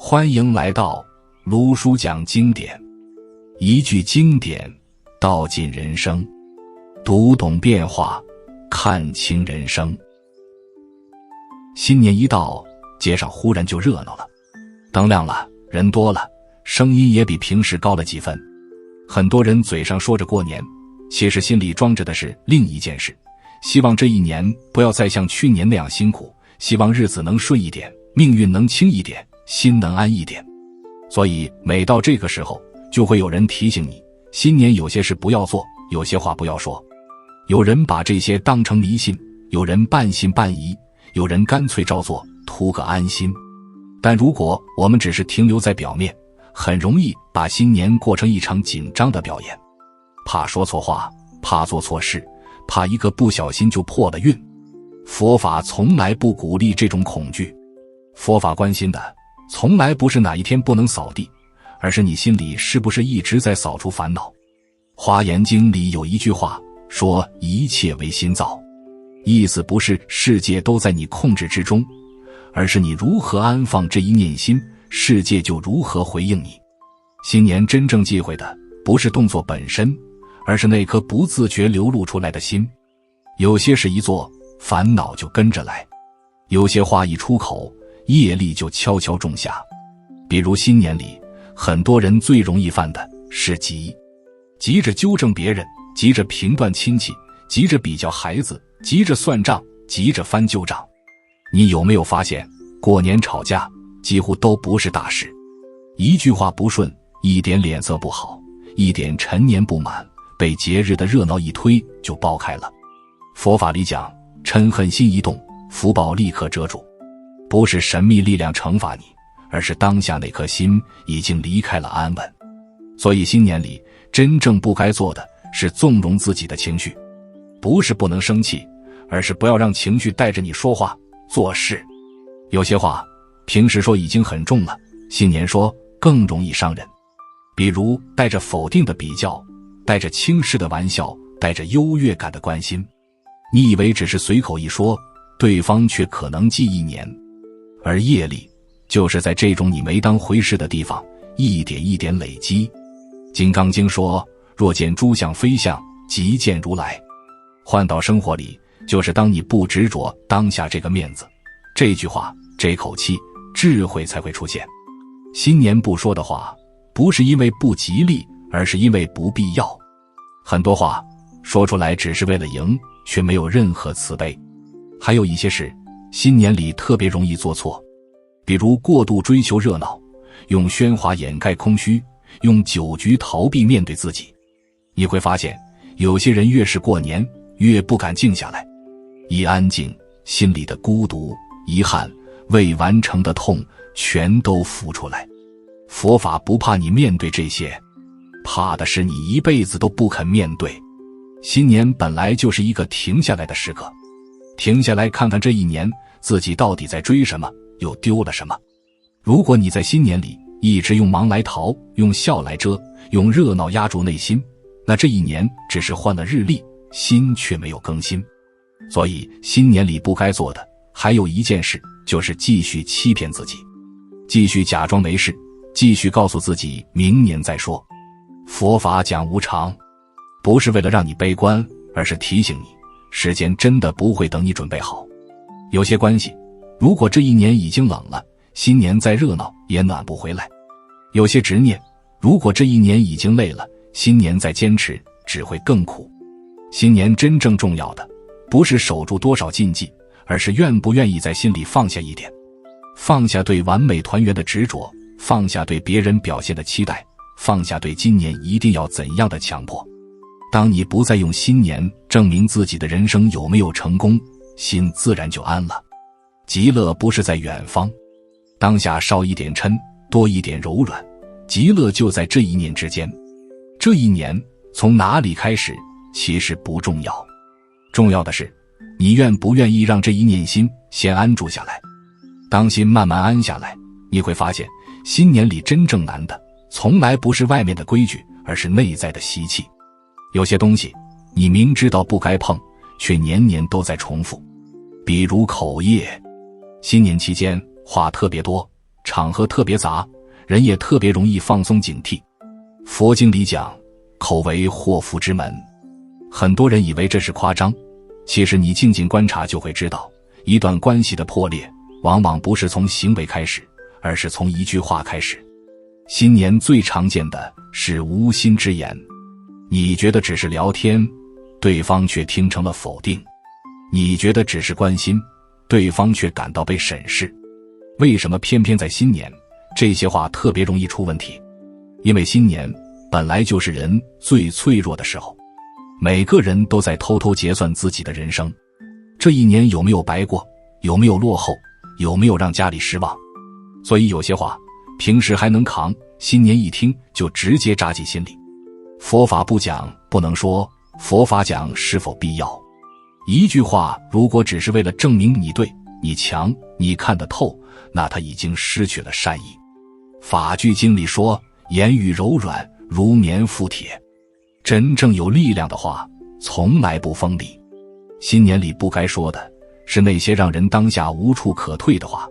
欢迎来到卢叔讲经典，一句经典道尽人生，读懂变化，看清人生。新年一到，街上忽然就热闹了，灯亮了，人多了，声音也比平时高了几分。很多人嘴上说着过年，其实心里装着的是另一件事，希望这一年不要再像去年那样辛苦，希望日子能顺一点，命运能轻一点，心能安一点。所以每到这个时候，就会有人提醒你，新年有些事不要做，有些话不要说。有人把这些当成迷信，有人半信半疑，有人干脆照做，图个安心。但如果我们只是停留在表面，很容易把新年过成一场紧张的表演，怕说错话，怕做错事，怕一个不小心就破了运。佛法从来不鼓励这种恐惧，佛法关心的从来不是哪一天不能扫地，而是你心里是不是一直在扫除烦恼。华严经里有一句话说，一切为心造，意思不是世界都在你控制之中，而是你如何安放这一念心，世界就如何回应你。新年真正忌讳的不是动作本身，而是那颗不自觉流露出来的心。有些事一做，烦恼就跟着来；有些话一出口，业力就悄悄种下。比如新年里，很多人最容易犯的是急着纠正别人，急着评断亲戚，急着比较孩子，急着算账，急着翻旧账。你有没有发现，过年吵架几乎都不是大事，一句话不顺，一点脸色不好，一点陈年不满，被节日的热闹一推就爆开了。佛法里讲，嗔恨心一动，福报立刻遮住。不是神秘力量惩罚你，而是当下那颗心已经离开了安稳。所以新年里真正不该做的是纵容自己的情绪，不是不能生气，而是不要让情绪带着你说话做事。有些话平时说已经很重了，新年说更容易伤人。比如带着否定的比较，带着轻视的玩笑，带着优越感的关心，你以为只是随口一说，对方却可能记一年。而业力就是在这种你没当回事的地方一点一点累积。金刚经说，若见诸相非相，即见如来。换到生活里，就是当你不执着当下这个面子，这句话，这口气，智慧才会出现。新年不说的话，不是因为不吉利，而是因为不必要。很多话说出来只是为了赢，却没有任何慈悲。还有一些事，新年里特别容易做错，比如过度追求热闹，用喧哗掩盖空虚，用酒局逃避面对自己。你会发现，有些人越是过年，越不敢静下来。一安静，心里的孤独、遗憾、未完成的痛全都浮出来。佛法不怕你面对这些，怕的是你一辈子都不肯面对。新年本来就是一个停下来的时刻，停下来看看这一年自己到底在追什么，又丢了什么。如果你在新年里一直用忙来逃，用笑来遮，用热闹压住内心，那这一年只是换了日历，心却没有更新。所以新年里不该做的还有一件事，就是继续欺骗自己，继续假装没事，继续告诉自己明年再说。佛法讲无常，不是为了让你悲观，而是提醒你，时间真的不会等你准备好。有些关系，如果这一年已经冷了，新年再热闹也暖不回来。有些执念，如果这一年已经累了，新年再坚持只会更苦。新年真正重要的不是守住多少禁忌，而是愿不愿意在心里放下一点，放下对完美团圆的执着，放下对别人表现的期待，放下对今年一定要怎样的强迫。当你不再用新年证明自己的人生有没有成功，心自然就安了。极乐不是在远方，当下少一点嗔，多一点柔软，极乐就在这一念之间。这一年从哪里开始其实不重要，重要的是你愿不愿意让这一念心先安住下来。当心慢慢安下来，你会发现新年里真正难的从来不是外面的规矩，而是内在的习气。有些东西你明知道不该碰，却年年都在重复。比如口业，新年期间话特别多，场合特别杂，人也特别容易放松警惕。佛经里讲，口为祸福之门。很多人以为这是夸张，其实你静静观察就会知道，一段关系的破裂往往不是从行为开始，而是从一句话开始。新年最常见的是无心之言，你觉得只是聊天，对方却听成了否定；你觉得只是关心，对方却感到被审视。为什么偏偏在新年，这些话特别容易出问题？因为新年本来就是人最脆弱的时候，每个人都在偷偷结算自己的人生，这一年有没有白过，有没有落后，有没有让家里失望。所以有些话平时还能扛，新年一听就直接扎进心里。佛法不讲不能说，佛法讲是否必要。一句话如果只是为了证明你对，你强，你看得透，那它已经失去了善意。法句经里说，言语柔软，如棉覆铁。真正有力量的话从来不锋利。新年里不该说的是那些让人当下无处可退的话，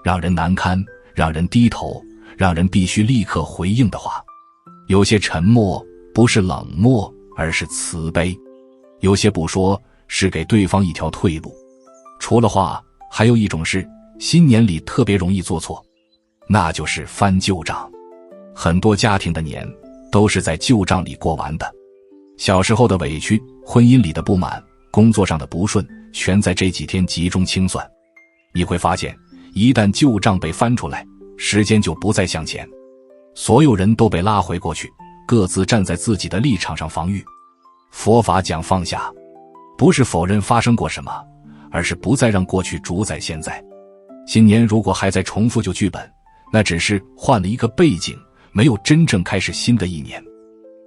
让人难堪，让人低头，让人必须立刻回应的话。有些沉默不是冷漠，而是慈悲；有些不说是给对方一条退路。除了话，还有一种事，新年里特别容易做错，那就是翻旧账。很多家庭的年都是在旧账里过完的，小时候的委屈，婚姻里的不满，工作上的不顺，全在这几天集中清算。你会发现，一旦旧账被翻出来，时间就不再向前，所有人都被拉回过去，各自站在自己的立场上防御。佛法讲放下，不是否认发生过什么，而是不再让过去主宰现在。新年如果还在重复旧剧本，那只是换了一个背景，没有真正开始新的一年。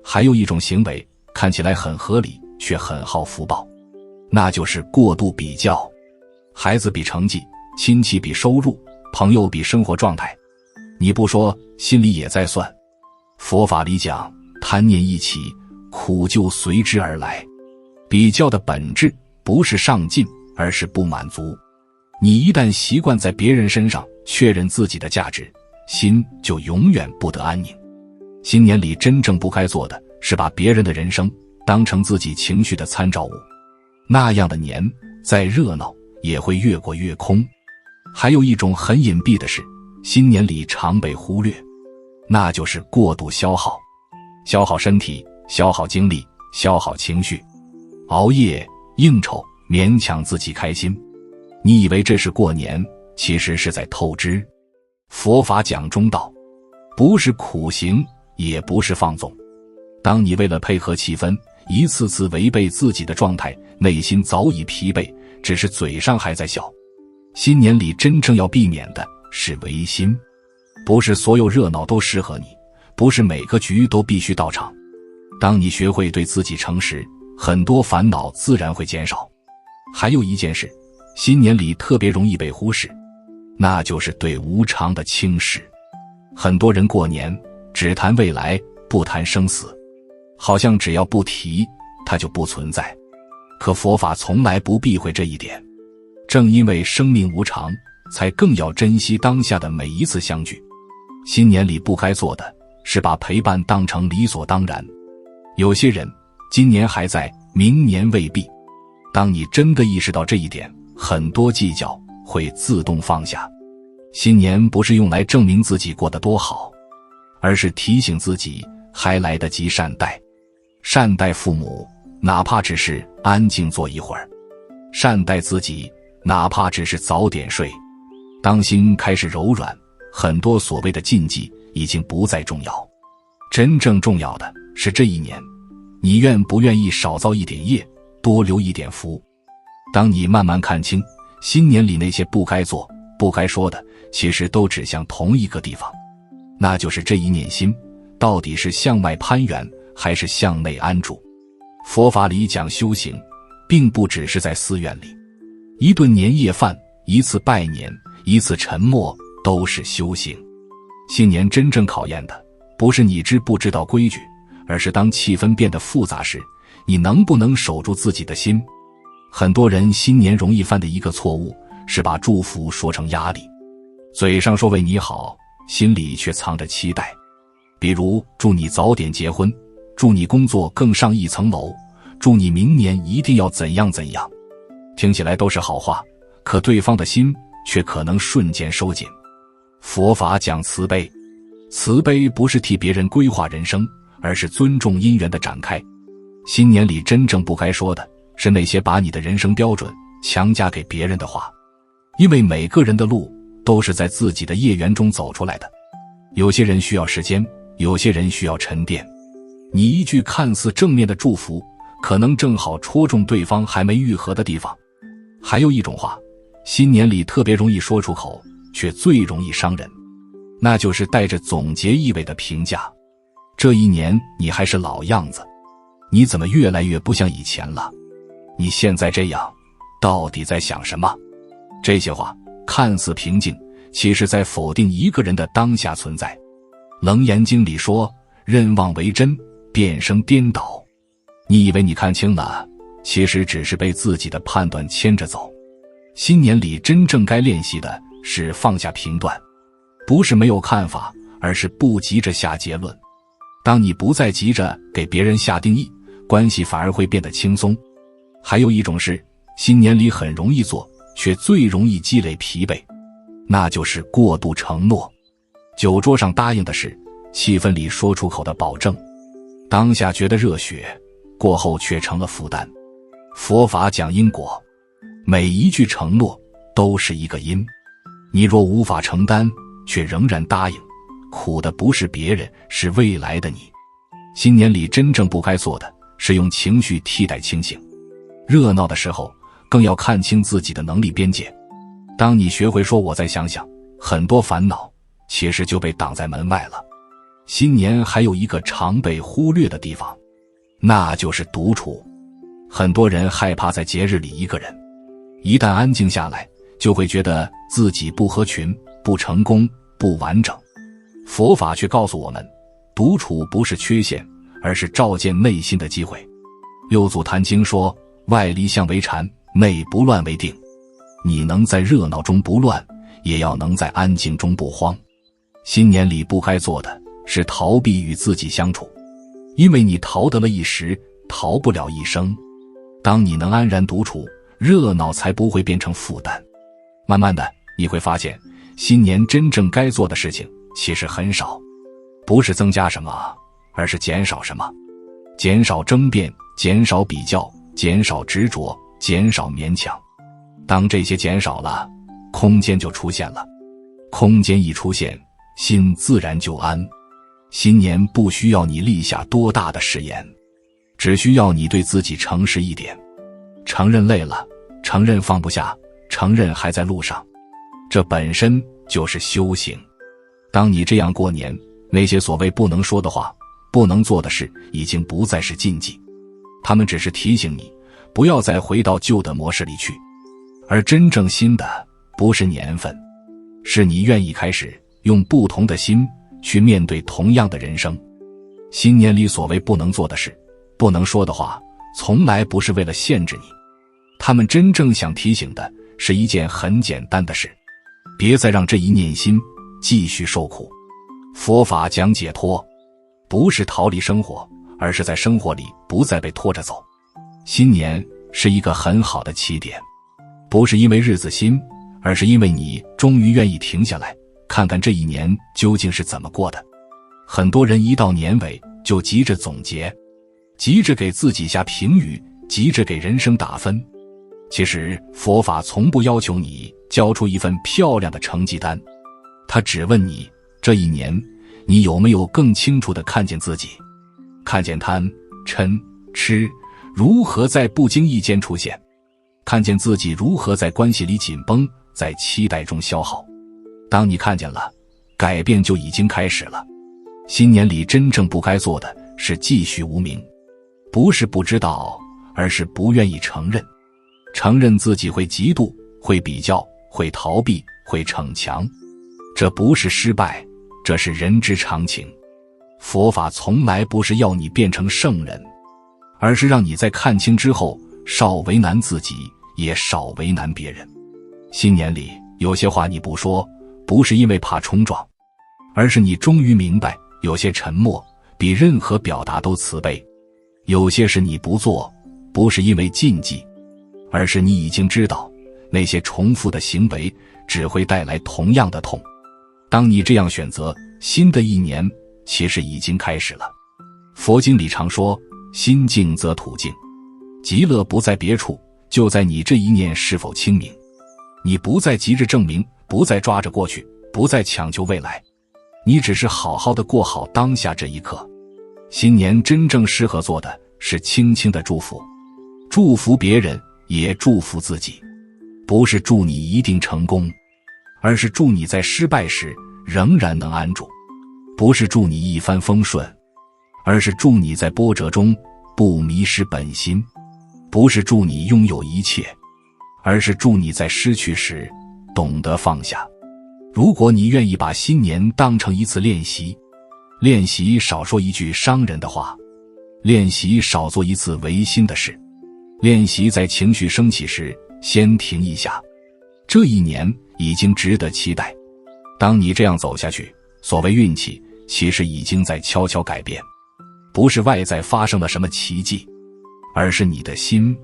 还有一种行为看起来很合理，却很耗福报，那就是过度比较。孩子比成绩，亲戚比收入，朋友比生活状态，你不说，心里也在算。佛法里讲，贪念一起，苦就随之而来。比较的本质不是上进，而是不满足。你一旦习惯在别人身上确认自己的价值，心就永远不得安宁。新年里真正不该做的是把别人的人生当成自己情绪的参照物，那样的年再热闹也会越过越空。还有一种很隐蔽的事，新年里常被忽略，那就是过度消耗。消耗身体，消耗精力，消耗情绪，熬夜，应酬，勉强自己开心。你以为这是过年，其实是在透支。佛法讲中道，不是苦行，也不是放纵。当你为了配合气氛，一次次违背自己的状态，内心早已疲惫，只是嘴上还在笑。新年里真正要避免的是违心，不是所有热闹都适合你，不是每个局都必须到场。当你学会对自己诚实，很多烦恼自然会减少。还有一件事，新年里特别容易被忽视，那就是对无常的轻视。很多人过年只谈未来，不谈生死，好像只要不提，它就不存在。可佛法从来不避讳这一点，正因为生命无常，才更要珍惜当下的每一次相聚。新年里不该做的是把陪伴当成理所当然。有些人今年还在，明年未必。当你真的意识到这一点，很多计较会自动放下。新年不是用来证明自己过得多好，而是提醒自己还来得及善待。善待父母，哪怕只是安静坐一会儿；善待自己，哪怕只是早点睡。当心开始柔软，很多所谓的禁忌已经不再重要。真正重要的是这一年，你愿不愿意少造一点业，多留一点福。当你慢慢看清，新年里那些不该做、不该说的，其实都指向同一个地方，那就是这一念心到底是向外攀援，还是向内安住。佛法里讲修行，并不只是在寺院里，一顿年夜饭，一次拜年，一次沉默，都是修行。新年真正考验的不是你知不知道规矩，而是当气氛变得复杂时，你能不能守住自己的心。很多人新年容易犯的一个错误，是把祝福说成压力。嘴上说为你好，心里却藏着期待。比如祝你早点结婚，祝你工作更上一层楼，祝你明年一定要怎样怎样。听起来都是好话，可对方的心却可能瞬间收紧。佛法讲慈悲，慈悲不是替别人规划人生，而是尊重因缘的展开。新年里真正不该说的是那些把你的人生标准强加给别人的话，因为每个人的路都是在自己的业缘中走出来的。有些人需要时间，有些人需要沉淀。你一句看似正面的祝福，可能正好戳中对方还没愈合的地方。还有一种话，新年里特别容易说出口，却最容易伤人，那就是带着总结意味的评价。这一年你还是老样子，你怎么越来越不像以前了？你现在这样，到底在想什么？这些话看似平静，其实在否定一个人的当下存在。楞严经里说，任妄为真，变生颠倒。你以为你看清了，其实只是被自己的判断牵着走。新年里真正该练习的是放下评断，不是没有看法，而是不急着下结论。当你不再急着给别人下定义，关系反而会变得轻松。还有一种事，新年里很容易做，却最容易积累疲惫，那就是过度承诺。酒桌上答应的事，气氛里说出口的保证，当下觉得热血，过后却成了负担。佛法讲因果，每一句承诺都是一个因。你若无法承担，却仍然答应，苦的不是别人，是未来的你。新年里真正不该做的是用情绪替代清醒。热闹的时候更要看清自己的能力边界。当你学会说我再想想，很多烦恼其实就被挡在门外了。新年还有一个常被忽略的地方，那就是独处。很多人害怕在节日里一个人，一旦安静下来，就会觉得自己不合群、不成功、不完整。佛法却告诉我们，独处不是缺陷，而是照见内心的机会。六祖坛经说，外离相为禅，内不乱为定。你能在热闹中不乱，也要能在安静中不慌。新年里不该做的是逃避与自己相处，因为你逃得了一时，逃不了一生。当你能安然独处，热闹才不会变成负担。慢慢的，你会发现，新年真正该做的事情其实很少，不是增加什么，而是减少什么。减少争辩，减少比较，减少执着，减少勉强。当这些减少了，空间就出现了。空间一出现，心自然就安。新年不需要你立下多大的誓言，只需要你对自己诚实一点，承认累了，承认放不下，承认还在路上，这本身就是修行。当你这样过年，那些所谓不能说的话，不能做的事，已经不再是禁忌，他们只是提醒你，不要再回到旧的模式里去。而真正新的，不是年份，是你愿意开始用不同的心去面对同样的人生。新年里所谓不能做的事，不能说的话，从来不是为了限制你，他们真正想提醒的是一件很简单的事，别再让这一念心继续受苦。佛法讲解脱，不是逃离生活，而是在生活里不再被拖着走。新年是一个很好的起点，不是因为日子新，而是因为你终于愿意停下来，看看这一年究竟是怎么过的。很多人一到年尾就急着总结，急着给自己下评语，急着给人生打分。其实佛法从不要求你交出一份漂亮的成绩单，他只问你，这一年你有没有更清楚地看见自己，看见贪、嗔、痴如何在不经意间出现，看见自己如何在关系里紧绷，在期待中消耗。当你看见了，改变就已经开始了。新年里真正不该做的是继续无明，不是不知道，而是不愿意承认。承认自己会嫉妒，会比较，会逃避，会逞强，这不是失败，这是人之常情。佛法从来不是要你变成圣人，而是让你在看清之后，少为难自己，也少为难别人。新年里有些话你不说，不是因为怕冲撞，而是你终于明白，有些沉默比任何表达都慈悲。有些事你不做，不是因为禁忌，而是你已经知道，那些重复的行为只会带来同样的痛。当你这样选择，新的一年其实已经开始了。佛经里常说，心静则土静，极乐不在别处，就在你这一念是否清明。你不再急着证明，不再抓着过去，不再强求未来，你只是好好的过好当下这一刻。新年真正适合做的是轻轻的祝福，祝福别人，也祝福自己。不是祝你一定成功，而是祝你在失败时仍然能安住。不是祝你一帆风顺，而是祝你在波折中不迷失本心。不是祝你拥有一切，而是祝你在失去时懂得放下。如果你愿意把新年当成一次练习，练习少说一句伤人的话，练习少做一次违心的事，练习在情绪升起时先停一下，这一年已经值得期待。当你这样走下去，所谓运气其实已经在悄悄改变。不是外在发生了什么奇迹，而是你的心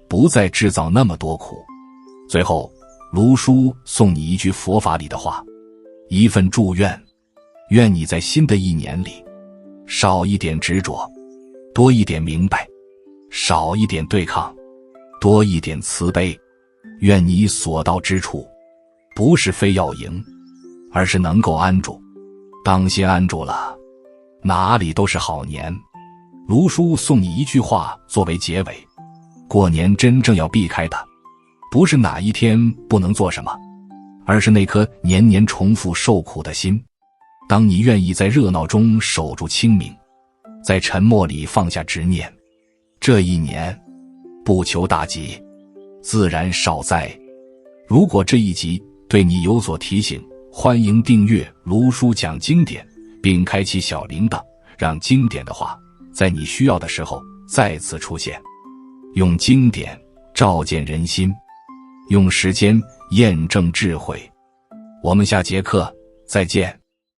不再制造那么多苦。最后，卢叔送你一句佛法里的话，一份祝愿，愿你在新的一年里少一点执着，多一点明白，少一点对抗，多一点慈悲。愿你所到之处不是非要赢，而是能够安住。当心安住了，哪里都是好年。卢叔送你一句话作为结尾，过年真正要避开的不是哪一天不能做什么，而是那颗年年重复受苦的心。当你愿意在热闹中守住清明，在沉默里放下执念，这一年不求大吉，自然少灾。如果这一集对你有所提醒，欢迎订阅卢叔讲经典，并开启小铃铛，让经典的话在你需要的时候再次出现。用经典照见人心，用时间验证智慧。我们下节课再见。